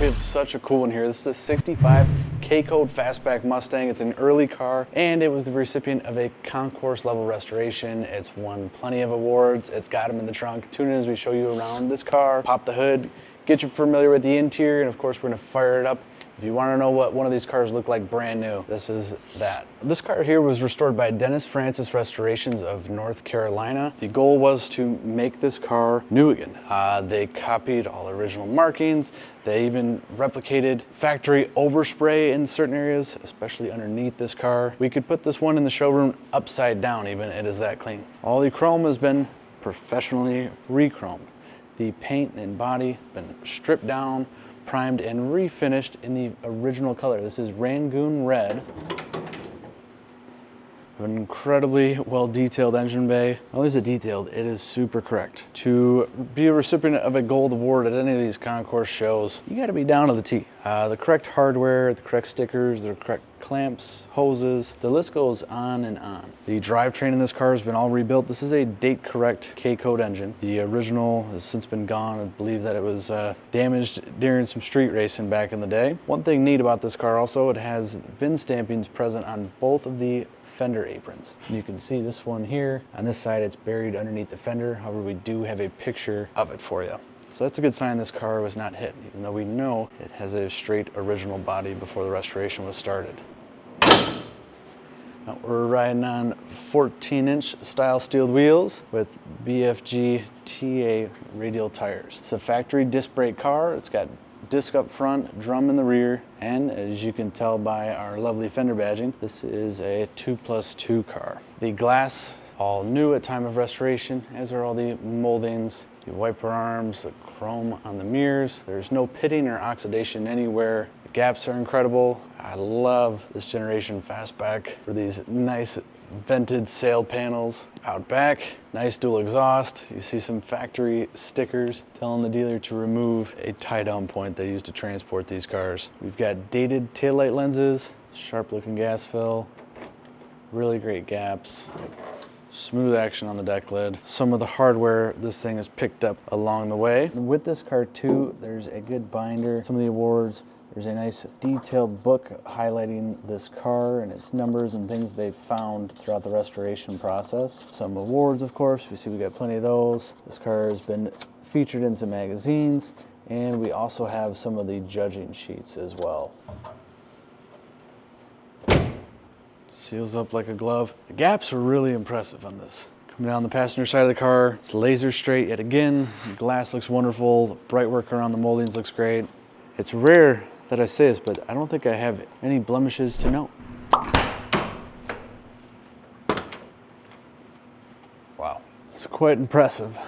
We have such a cool one here. This is a 65 K-code Fastback Mustang. It's an early car, and it was the recipient of a Concours level restoration. It's won plenty of awards. It's got them in the trunk. Tune in as we show you around this car, pop the hood, get you familiar with the interior, and of course we're gonna fire it up. If you want to know what one of these cars look like brand new, this is that. This car here was restored by Dennis Francis Restorations of North Carolina. The goal was to make this car new again. They copied all the original markings. They even replicated factory overspray in certain areas, especially underneath this car. We could put this one in the showroom upside down even, it is that clean. All the chrome has been professionally re-chromed. The paint and body been stripped down, primed and refinished in the original color. This is Rangoon Red. An incredibly well detailed engine bay. Not only is it detailed, it is super correct. To be a recipient of a gold award at any of these concours shows, you gotta be down to the T. The correct hardware, the correct stickers, the correct clamps, hoses, the list goes on and on. The drivetrain in this car has been all rebuilt. This is a date correct K-code engine. The original has since been gone. I believe that it was damaged during some street racing back in the day. One thing neat about this car also, it has VIN stampings present on both of the fender aprons. And you can see this one here. On this side, it's buried underneath the fender. However, we do have a picture of it for you. So that's a good sign this car was not hit, even though we know it has a straight original body before the restoration was started. Now we're riding on 14-inch style steeled wheels with BFG TA radial tires. It's a factory disc brake car. It's got disc up front, drum in the rear, and as you can tell by our lovely fender badging, this is a 2+2 car. The glass, all new at time of restoration, as are all the moldings, the wiper arms, the chrome on the mirrors. There's no pitting or oxidation anywhere. The gaps are incredible. I love this generation Fastback for these nice vented sail panels. Out back, nice dual exhaust. You see some factory stickers telling the dealer to remove a tie-down point they use to transport these cars. We've got dated taillight lenses, sharp looking gas fill, really great gaps, smooth action on the deck lid. Some of the hardware this thing has picked up along the way. And with this car too, there's a good binder, some of the awards. There's a nice detailed book highlighting this car and its numbers and things they've found throughout the restoration process. Some awards, of course. We see we got plenty of those. This car has been featured in some magazines, and we also have some of the judging sheets as well. Seals up like a glove. The gaps are really impressive on this. Coming down the passenger side of the car, it's laser straight yet again. The glass looks wonderful. Bright work around the moldings looks great. It's rare that I say this, but I don't think I have any blemishes to note. Wow, it's quite impressive.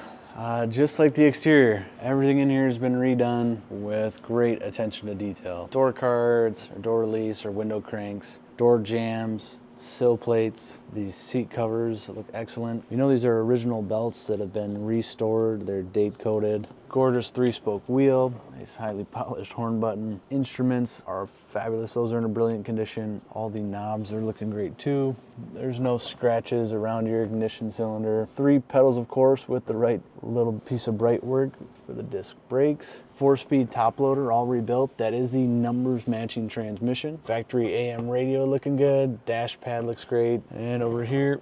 Just like the exterior, everything in here has been redone with great attention to detail. Door cards, or door release, or window cranks, door jambs, sill plates. These seat covers look excellent. You know these are original belts that have been restored. They're date coded. Gorgeous 3-spoke wheel, nice highly polished horn button. Instruments are fabulous. Those are in a brilliant condition. All the knobs are looking great too. There's no scratches around your ignition cylinder. 3 pedals, of course, with the right little piece of bright work for the disc brakes. 4-speed top loader, all rebuilt. That is the numbers matching transmission. Factory AM radio looking good. Dash pad looks great. And over here,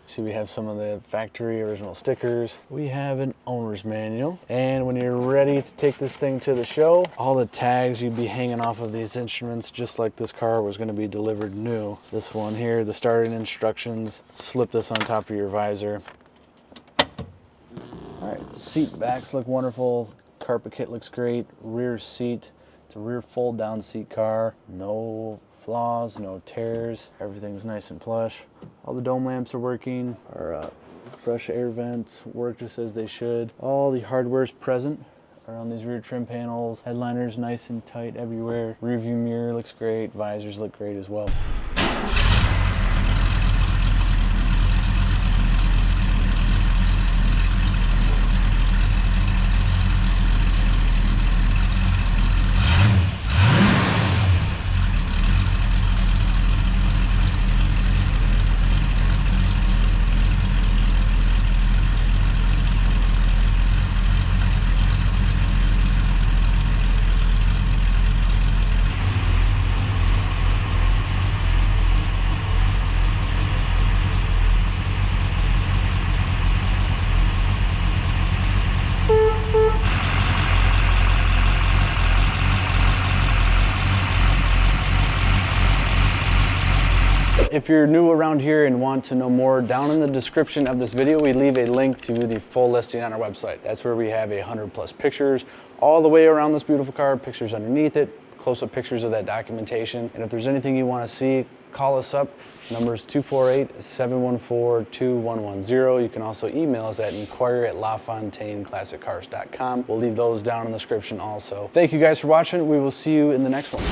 see we have some of the factory original stickers. We have an owner's manual. And when you're ready to take this thing to the show, all the tags you'd be hanging off of these instruments, just like this car was going to be delivered new. This one here, the starting instructions, slip this on top of your visor. All right, the seat backs look wonderful. Carpet kit looks great. Rear seat, it's a rear fold down seat car. No flaws, no tears. Everything's nice and plush. All the dome lamps are working. Our fresh air vents work just as they should. All the hardware's present around these rear trim panels. Headliner's nice and tight everywhere. Rear view mirror looks great. Visors look great as well. If you're new around here and want to know more, down in the description of this video, we leave a link to the full listing on our website. That's where we have 100+ pictures all the way around this beautiful car, pictures underneath it, close-up pictures of that documentation. And if there's anything you want to see, call us up. Number is 248-714-2110. You can also email us at inquiry@LaFontaineClassicCars.com. We'll leave those down in the description also. Thank you guys for watching. We will see you in the next one.